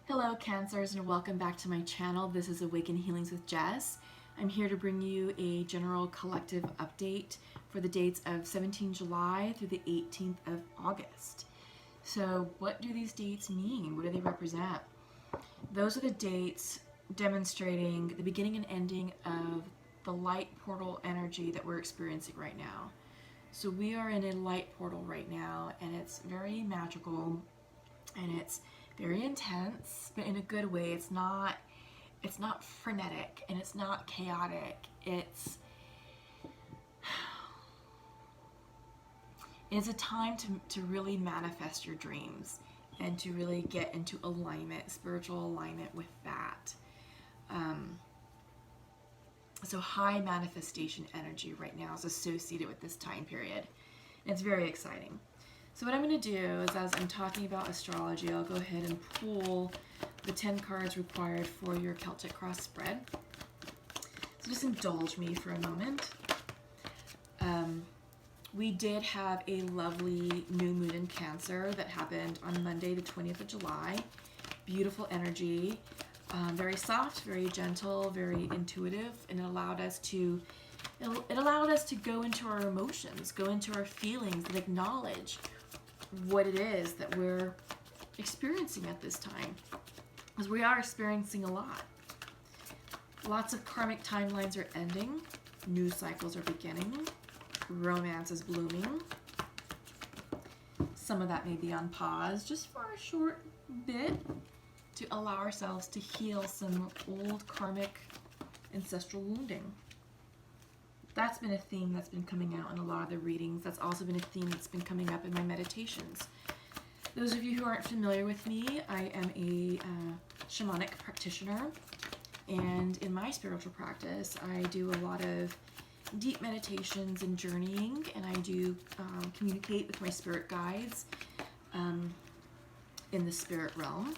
Hello Cancers, and welcome back to my channel. This is Awaken Healings with Jess. I'm here to bring you a general collective update for the dates of 17 July through the 18th of August. So what do these dates mean? What do they represent? Those are the dates demonstrating the beginning and ending of the light portal energy that we're experiencing right now. So we are in a light portal right now, and it's very magical and it's very intense, but in a good way. It's not frenetic and it's not chaotic. It's a time to really manifest your dreams and to really get into alignment, spiritual alignment with that. So high manifestation energy right now is associated with this time period. And it's very exciting. So what I'm going to do is, as I'm talking about astrology, I'll go ahead and pull the 10 cards required for your Celtic cross spread. So just indulge me for a moment. We did have a lovely new moon in Cancer that happened on Monday, the 20th of July. Beautiful energy, very soft, very gentle, very intuitive, and it allowed us to go into our emotions, go into our feelings, and acknowledge what it is that we're experiencing at this time, because we are experiencing a lot. Lots of karmic timelines are ending, new cycles are beginning, romance is blooming. Some of that may be on pause just for a short bit to allow ourselves to heal some old karmic ancestral wounding. That's been a theme that's been coming out in a lot of the readings. That's also been a theme that's been coming up in my meditations. Those of you who aren't familiar with me, I am a shamanic practitioner, and in my spiritual practice, I do a lot of deep meditations and journeying, and I do communicate with my spirit guides in the spirit realm.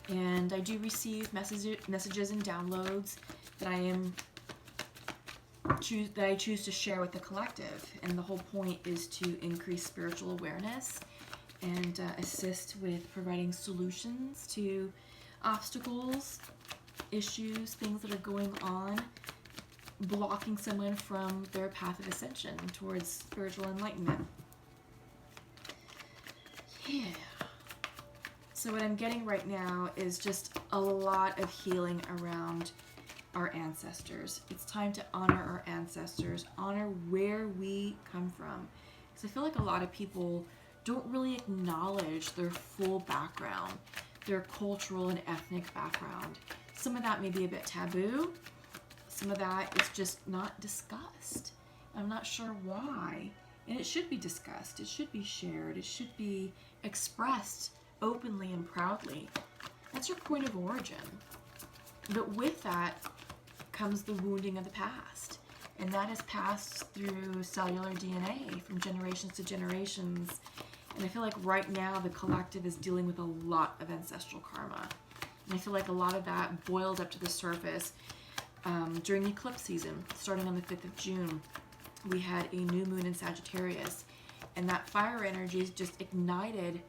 And I do receive messages and downloads that I choose to share with the collective, and the whole point is to increase spiritual awareness and assist with providing solutions to obstacles, issues, things that are going on, blocking someone from their path of ascension towards spiritual enlightenment. Yeah. So what I'm getting right now is just a lot of healing around our ancestors. It's time to honor our ancestors, honor where we come from. Because I feel like a lot of people don't really acknowledge their full background, their cultural and ethnic background. Some of that may be a bit taboo. Some of that is just not discussed. I'm not sure why. And it should be discussed. It should be shared. It should be expressed openly and proudly. That's your point of origin. But with that comes the wounding of the past, and that is passed through cellular DNA from generations to generations. And I feel like right now the collective is dealing with a lot of ancestral karma, and I feel like a lot of that boiled up to the surface during eclipse season. Starting on the 5th of June, we had a new moon in Sagittarius, and that fire energy just ignited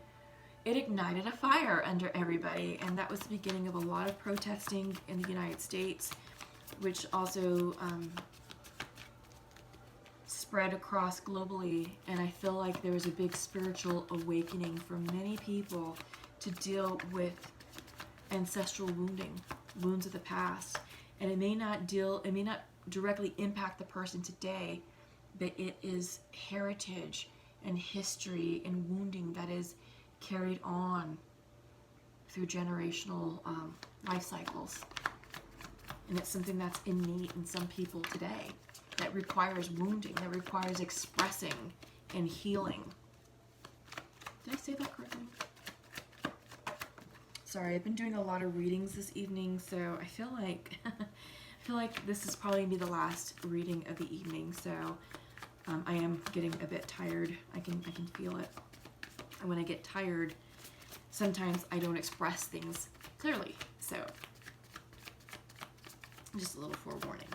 a fire under everybody, and that was the beginning of a lot of protesting in the United States, which also spread across globally. And I feel like there was a big spiritual awakening for many people to deal with ancestral wounds of the past. And it may not directly impact the person today, but it is heritage and history and wounding that is carried on through generational life cycles. And it's something that's innate in some people today that requires wounding, that requires expressing and healing. Did I say that correctly? Sorry, I've been doing a lot of readings this evening, so I feel like this is probably gonna be the last reading of the evening. So I am getting a bit tired. I can feel it. And when I get tired, sometimes I don't express things clearly. So just a little forewarning.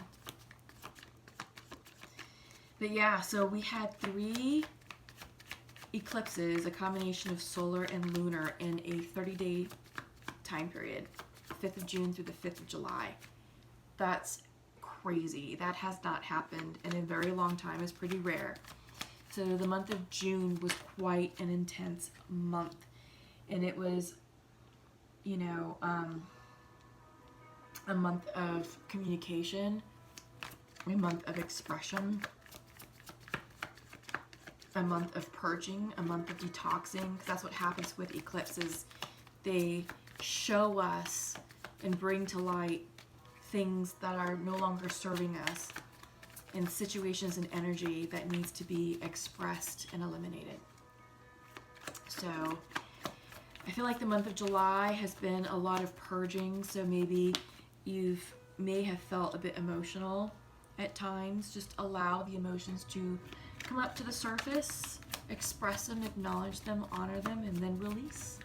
But yeah, so we had 3 eclipses, a combination of solar and lunar, in a 30-day time period, 5th of June through the 5th of July. That's crazy. That has not happened in a very long time. It's pretty rare. So the month of June was quite an intense month. And it was, you know, a month of communication, a month of expression, a month of purging, a month of detoxing. 'Cause that's what happens with eclipses. They show us and bring to light things that are no longer serving us, in situations and energy that needs to be expressed and eliminated. So I feel like the month of July has been a lot of purging. So maybe may have felt a bit emotional at times. Just allow the emotions to come up to the surface, express them, acknowledge them, honor them, and then release.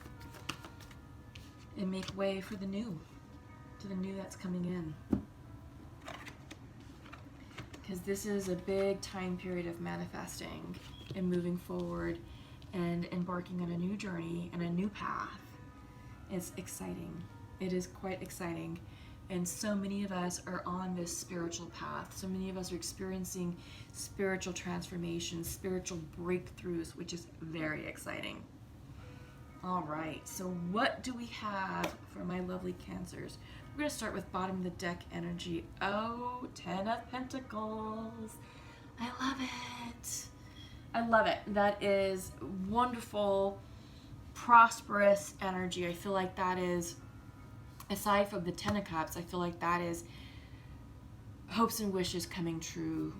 And make way for the new, that's coming in. Because this is a big time period of manifesting and moving forward and embarking on a new journey and a new path. It's exciting. It is quite exciting. And so many of us are on this spiritual path. So many of us are experiencing spiritual transformations, spiritual breakthroughs, which is very exciting. All right, so what do we have for my lovely Cancers? We're going to start with bottom of the deck energy. Oh, 10 of Pentacles. I love it. I love it. That is wonderful, prosperous energy. I feel like that is, aside from the 10 of Cups, I feel like that is hopes and wishes coming true,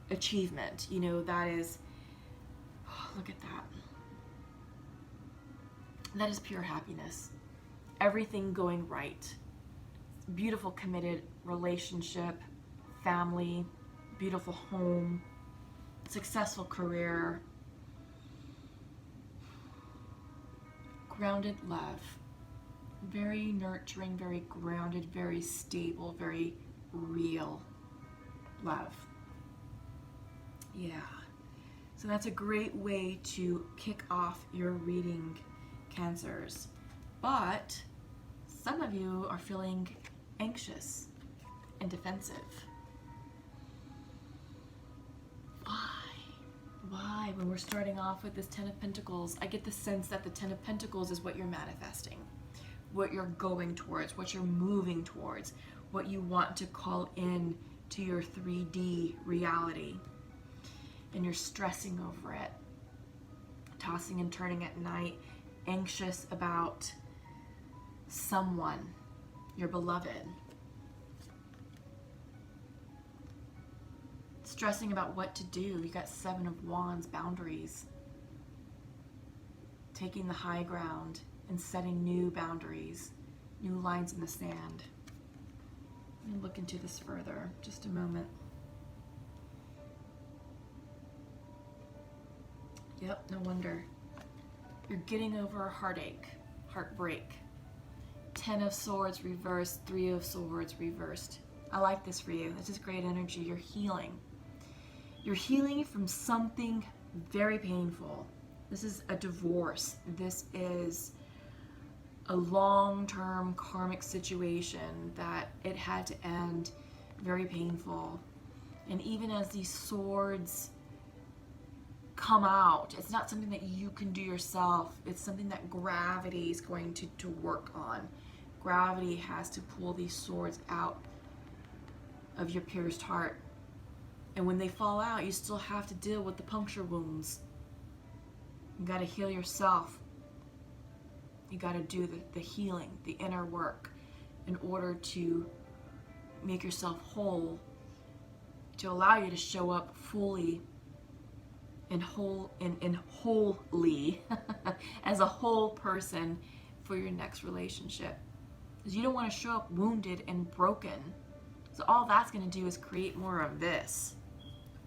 achievement. You know, that is, oh, look at that. That is pure happiness. Everything going right. Beautiful committed relationship, family, beautiful home, successful career, grounded love. Very nurturing, very grounded, very stable, very real love. Yeah. So that's a great way to kick off your reading, Cancers. But some of you are feeling anxious and defensive. Why? When we're starting off with this 10 of Pentacles, I get the sense that the 10 of Pentacles is what you're manifesting, what you're going towards, what you're moving towards, what you want to call in to your 3D reality. And you're stressing over it, tossing and turning at night, anxious about someone, your beloved. Stressing about what to do. You got 7 of Wands, boundaries. Taking the high ground and setting new boundaries, new lines in the sand. Let me look into this further, just a moment. Yep, no wonder. You're getting over a heartache, heartbreak. 10 of Swords reversed, 3 of Swords reversed. I like this for you. This is great energy. You're healing. You're healing from something very painful. This is a divorce. This is a long-term karmic situation that it had to end, very painful. And even as these swords come out, it's not something that you can do yourself. It's something that gravity is going to work on. Gravity has to pull these swords out of your pierced heart. And when they fall out, you still have to deal with the puncture wounds. You got to heal yourself. You got to do the healing, the inner work, in order to make yourself whole, to allow you to show up fully and wholly as a whole person for your next relationship. Because you don't want to show up wounded and broken. So all that's going to do is create more of this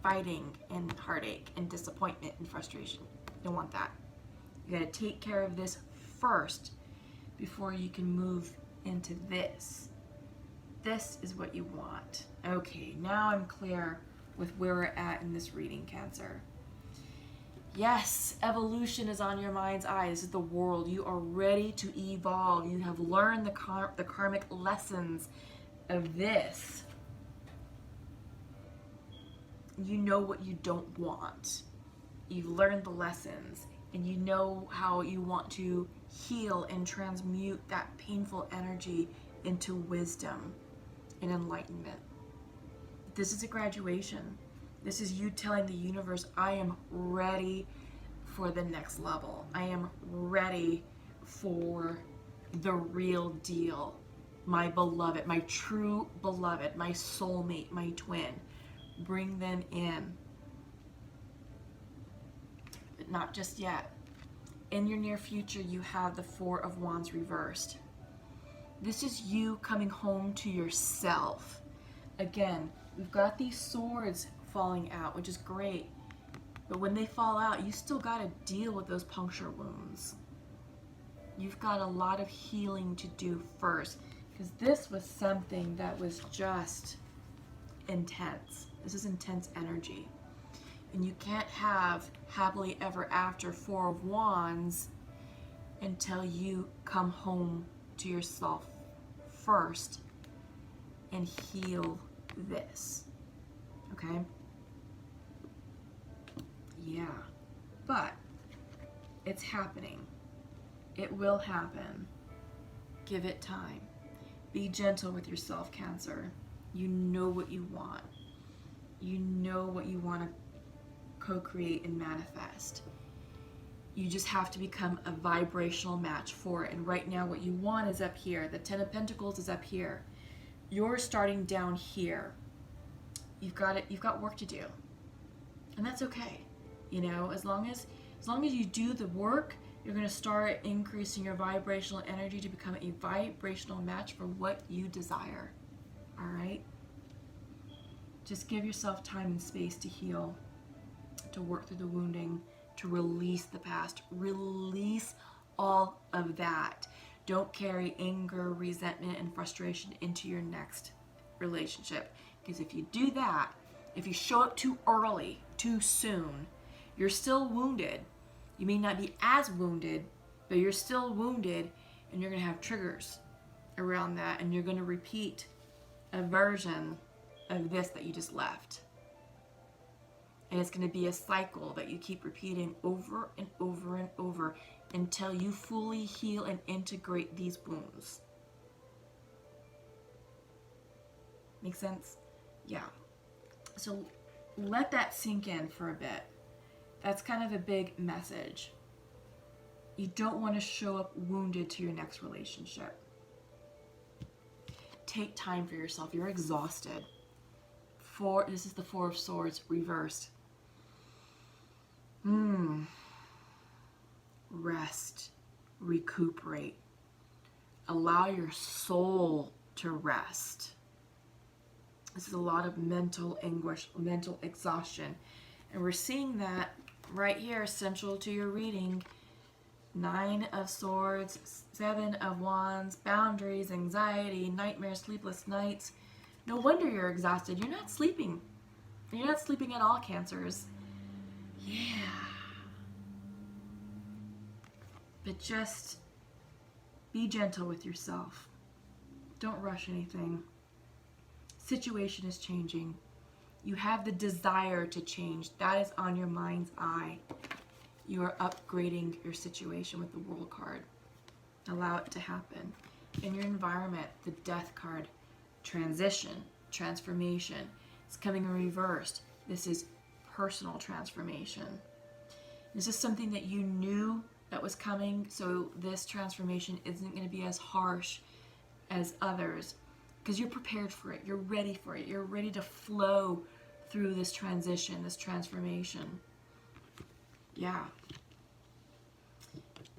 fighting and heartache and disappointment and frustration. You don't want that. You got to take care of this first before you can move into this. This is what you want. Okay, now I'm clear with where we're at in this reading, Cancer. Yes, evolution is on your mind's eye. This is the world. You are ready to evolve. You have learned the karmic lessons of this. You know what you don't want. You've learned the lessons, and you know how you want to heal and transmute that painful energy into wisdom and enlightenment. This is a graduation. This is you telling the universe, I am ready for the next level. I am ready for the real deal. My beloved, my true beloved, my soulmate, my twin. Bring them in. But not just yet. In your near future, you have the Four of Wands reversed. This is you coming home to yourself. Again, we've got these swords falling out, which is great. But when they fall out, you still got to deal with those puncture wounds. You've got a lot of healing to do first, because this was something that was just intense. This is intense energy. And you can't have happily ever after Four of Wands until you come home to yourself first and heal this. Okay? Yeah. But it's happening. It will happen. Give it time. Be gentle with yourself, Cancer. You know what you want. You know what you want to co-create and manifest. You just have to become a vibrational match for it. And right now what you want is up here. The Ten of Pentacles is up here. You're starting down here. You've got work to do. And that's okay. You know, as long as you do the work, you're going to start increasing your vibrational energy to become a vibrational match for what you desire. All right? Just give yourself time and space to heal, to work through the wounding, to release the past. Release all of that. Don't carry anger, resentment, and frustration into your next relationship. Because if you do that, if you show up too early, too soon, you're still wounded. You may not be as wounded, but you're still wounded, and you're going to have triggers around that, and you're going to repeat a version of this that you just left. And it's going to be a cycle that you keep repeating over and over and over until you fully heal and integrate these wounds. Make sense? Yeah. So let that sink in for a bit. That's kind of a big message. You don't want to show up wounded to your next relationship. Take time for yourself. You're exhausted. This is the Four of Swords reversed. Rest. Recuperate. Allow your soul to rest. This is a lot of mental anguish, mental exhaustion. And we're seeing that right here, central to your reading. 9 of Swords, 7 of Wands, boundaries, anxiety, nightmares, sleepless nights. No wonder you're exhausted. You're not sleeping. You're not sleeping at all, Cancers. Yeah. But just be gentle with yourself. Don't rush anything. Situation is changing. You have the desire to change. That is on your mind's eye. You are upgrading your situation with the World card. Allow it to happen. In your environment, the Death card, transition, transformation. It's coming in reversed. This is personal transformation. This is something that you knew that was coming, so this transformation isn't going to be as harsh as others because you're prepared for it. You're ready for it. You're ready to flow through this transition, this transformation. Yeah.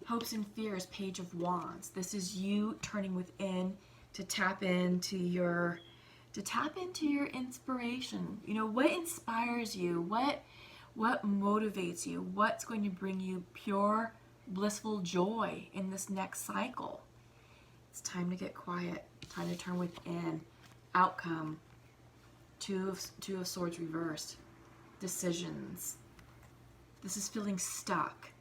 Hopes and Fears, Page of Wands. This is you turning within to tap into your inspiration. You know, what inspires you? What motivates you? What's going to bring you pure, blissful joy in this next cycle? It's time to get quiet. Time to turn within. Outcome. Two of Swords reversed. Decisions. This is feeling stuck.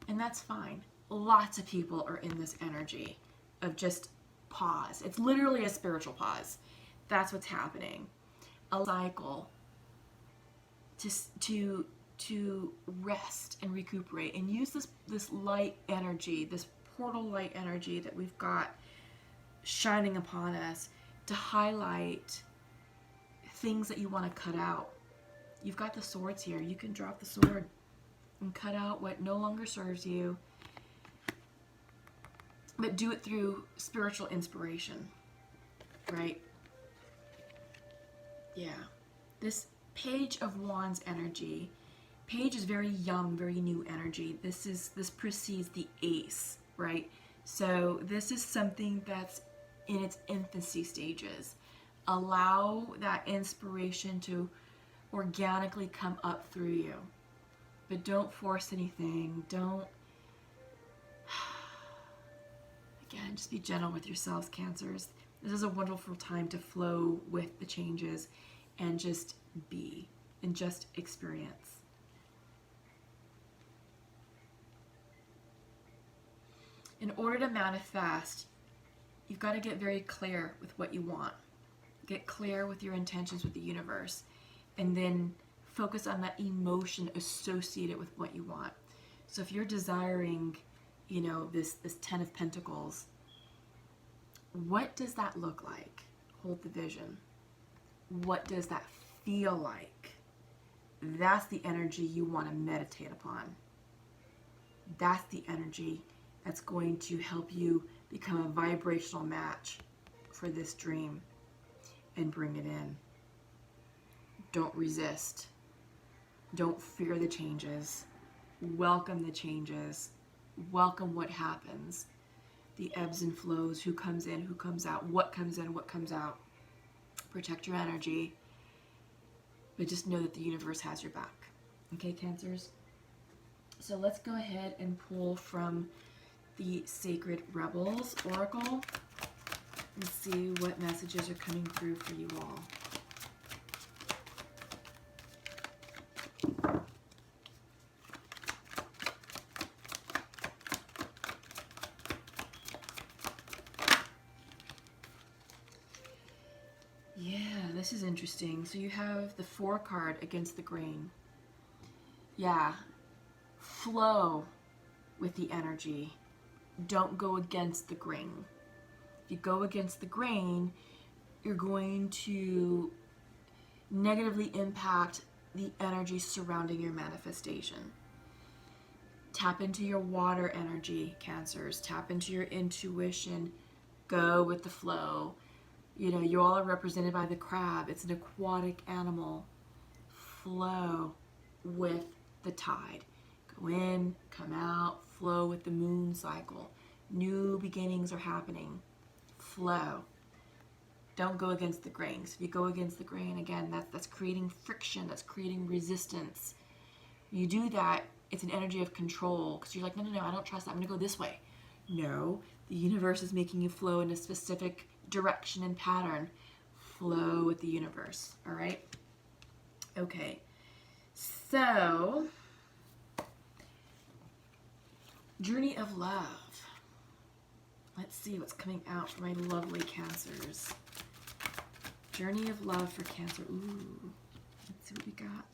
And that's fine. Lots of people are in this energy of just pause. It's literally a spiritual pause. That's what's happening. A cycle to rest and recuperate and use this light energy, this portal light energy that we've got shining upon us to highlight things that you want to cut out. You've got the swords here. You can drop the sword and cut out what no longer serves you, but do it through spiritual inspiration, right? Yeah. This Page of Wands energy. Page is very young, very new energy. This precedes the Ace, right? So this is something that's in its infancy stages. Allow that inspiration to organically come up through you. But don't force anything. Don't... Again, just be gentle with yourselves, Cancers. This is a wonderful time to flow with the changes and just be and just experience. In order to manifest, you've got to get very clear with what you want. Get clear with your intentions with the universe, and then focus on that emotion associated with what you want. So if you're desiring, this Ten of Pentacles, what does that look like? Hold the vision. What does that feel like? That's the energy you want to meditate upon. That's the energy that's going to help you become a vibrational match for this dream and bring it in. Don't resist. Don't fear the changes. Welcome the changes. Welcome what happens. The ebbs and flows, who comes in, who comes out, what comes in, what comes out. Protect your energy, but just know that the universe has your back. Okay, Cancers? So let's go ahead and pull from the Sacred Rebels Oracle and see what messages are coming through for you all. Yeah, this is interesting. So you have the 4 card against the grain. Yeah, flow with the energy. Don't go against the grain. If you go against the grain, you're going to negatively impact the energy surrounding your manifestation. Tap into your water energy, Cancers. Tap into your intuition. Go with the flow. You all are represented by the crab. It's an aquatic animal. Flow with the tide. Go in, come out, flow with the moon cycle. New beginnings are happening. Flow. Don't go against the grain. So if you go against the grain, again, that's creating friction. That's creating resistance. You do that, it's an energy of control, because you're like, no, I don't trust that. I'm going to go this way. No, the universe is making you flow in a specific direction and pattern. Flow with the universe. All right? Okay. So, Journey of Love. Let's see what's coming out for my lovely Cancers. Journey of Love for Cancer. Ooh. Let's see what we got.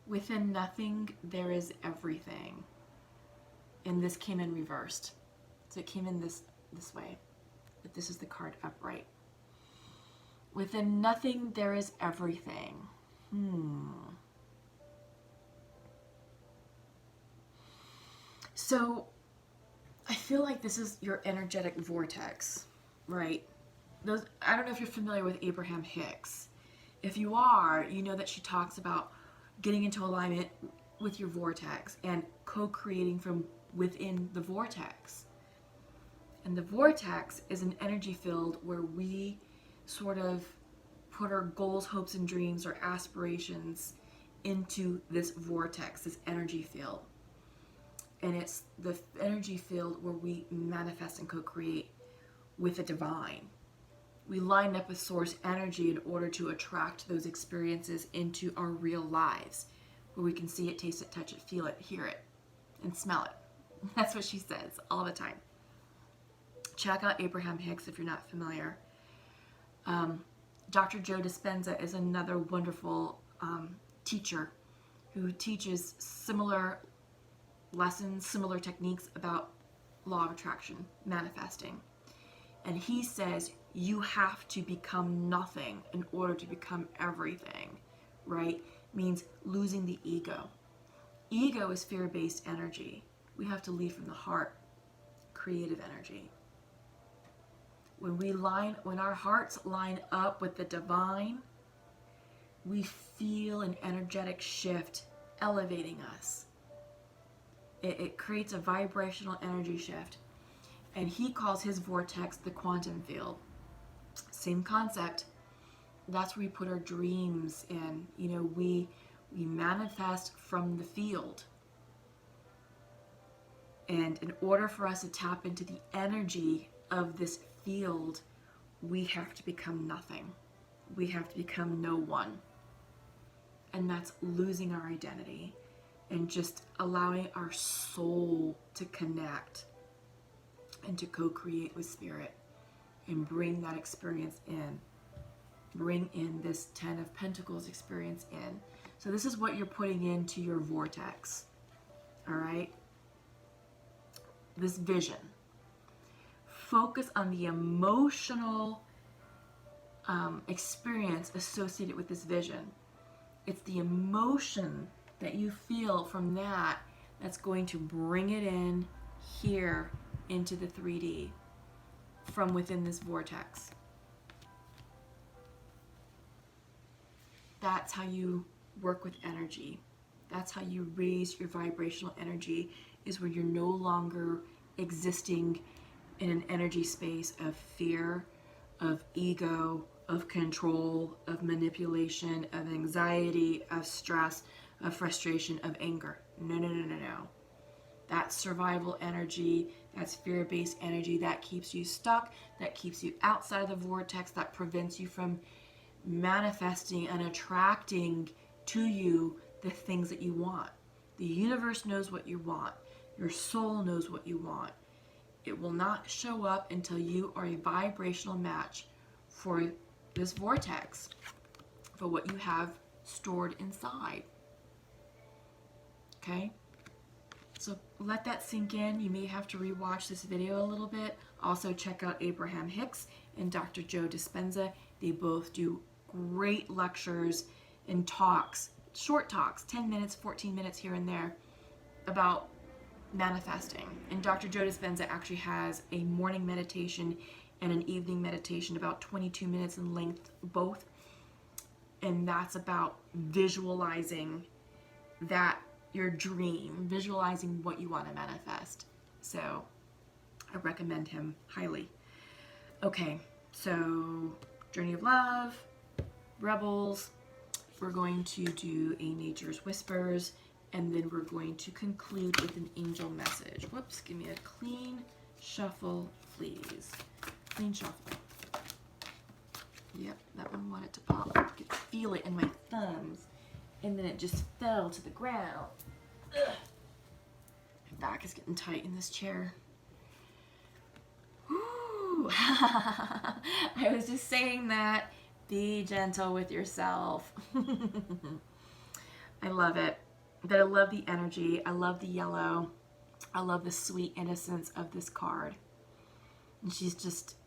Within nothing, there is everything. And this came in reversed. So it came in this way. But this is the card upright. Within nothing, there is everything. So I feel like this is your energetic vortex, right? I don't know if you're familiar with Abraham Hicks. If you are, you know that she talks about getting into alignment with your vortex and co-creating from within the vortex. And the vortex is an energy field where we sort of put our goals, hopes, and dreams or aspirations into this vortex, this energy field. And it's the energy field where we manifest and co-create with the divine, We line up with source energy in order to attract those experiences into our real lives, where we can see it, taste it, touch it, feel it, hear it, and smell it. That's what she says all the time. Check out Abraham Hicks if you're not familiar. Dr. Joe Dispenza is another wonderful teacher who teaches similar lessons, similar techniques about law of attraction, manifesting. And he says you have to become nothing in order to become everything, right? Means losing the ego. Ego is fear-based energy. We have to lead from the heart, creative energy. When our hearts line up with the divine, we feel an energetic shift elevating us. It creates a vibrational energy shift. And he calls his vortex the quantum field. Same concept. That's where we put our dreams in. You know, we manifest from the field. And in order for us to tap into the energy of this field, we have to become nothing. We have to become no one. And that's losing our identity and just allowing our soul to connect and to co-create with spirit and bring that experience in. Bring in this 10 of Pentacles experience in. So this is what you're putting into your vortex. All right? This vision. Focus on the emotional experience associated with this vision. It's the emotion that you feel from that that's going to bring it in here into the 3D from within this vortex. That's how you work with energy. That's how you raise your vibrational energy, is when you're no longer existing in an energy space of fear, of ego, of control, of manipulation, of anxiety, of stress, of frustration, of anger. No. That's survival energy. That's fear-based energy. That keeps you stuck. That keeps you outside of the vortex. That prevents you from manifesting and attracting to you the things that you want. The universe knows what you want. Your soul knows what you want. It will not show up until you are a vibrational match for this vortex, for what you have stored inside. Okay? So let that sink in. You may have to rewatch this video a little bit. Also check out Abraham Hicks and Dr. Joe Dispenza. They both do great lectures and talks, short talks, 10 minutes, 14 minutes here and there, about manifesting. And Dr. Joe Dispenza actually has a morning meditation and an evening meditation, about 22 minutes in length both. And that's about visualizing that, your dream, visualizing what you want to manifest. So I recommend him highly. Okay, so Journey of Love, Rebels, we're going to do a Nature's Whispers, and then we're going to conclude with an angel message. Whoops, give me a clean shuffle, please. Clean shuffle. Yep, that one wanted to pop. I could feel it in my thumbs, and then it just fell to the ground. Ugh. My back is getting tight in this chair. Woo. I was just saying that. Be gentle with yourself. I love it. But I love the energy. I love the yellow. I love the sweet innocence of this card. And she's just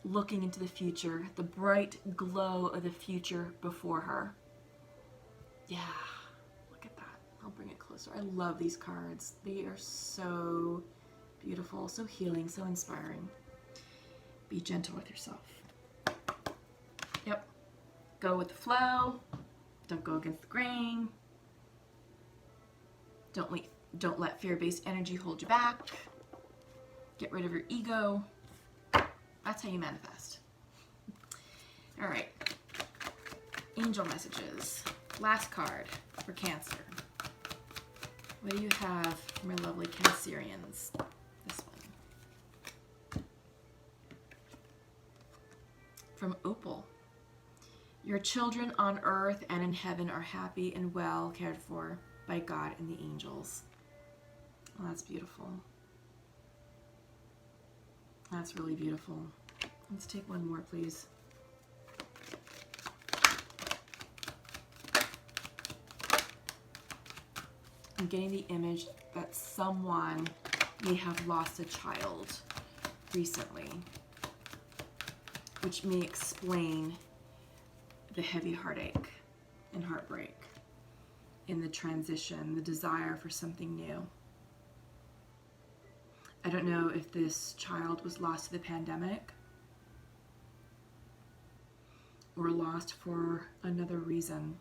looking into the future, the bright glow of the future before her. Yeah, look at that. I'll bring it closer. I love these cards. They are so beautiful, so healing, so inspiring. Be gentle with yourself. Yep. Go with the flow. Don't go against the grain. Don't let fear-based energy hold you back. Get rid of your ego. That's how you manifest. All right. Angel messages. Last card for Cancer. What do you have for my lovely Cancerians? This one. from Opal. Your children on earth and in heaven are happy and well cared for by God and the angels. Oh, that's beautiful. That's really beautiful. Let's take one more, please. I'm getting the image that someone may have lost a child recently, which may explain the heavy heartache and heartbreak in the transition, the desire for something new. I don't know if this child was lost to the pandemic or lost for another reason.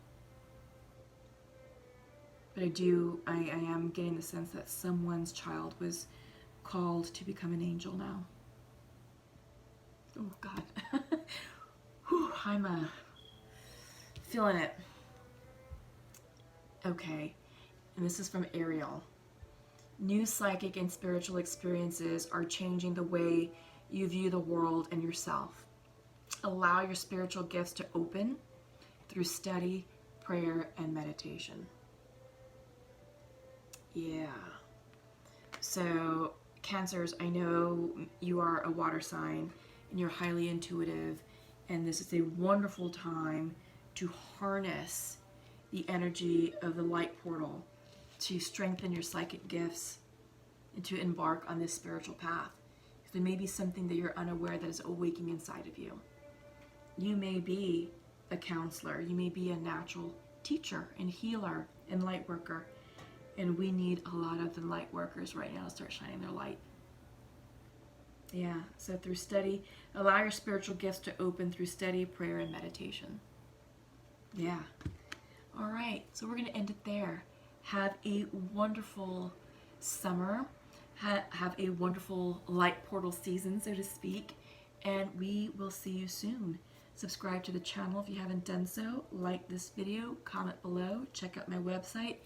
But I am getting the sense that someone's child was called to become an angel now. Oh God. Whew, I'm feeling it. Okay, and this is from Ariel. New psychic and spiritual experiences are changing the way you view the world and yourself. Allow your spiritual gifts to open through study, prayer, and meditation. Yeah. So, Cancers, I know you are a water sign and you're highly intuitive, and this is a wonderful time to harness the energy of the light portal to strengthen your psychic gifts and to embark on this spiritual path. Because there may be something that you're unaware that is awaking inside of you. You may be a counselor, you may be a natural teacher and healer and light worker. And we need a lot of the light workers right now to start shining their light. Yeah, so through study, allow your spiritual gifts to open through study, prayer, and meditation. Yeah. All right, so we're going to end it there. Have a wonderful summer. Have a wonderful light portal season, so to speak. And we will see you soon. Subscribe to the channel if you haven't done so. Like this video, comment below, check out my website.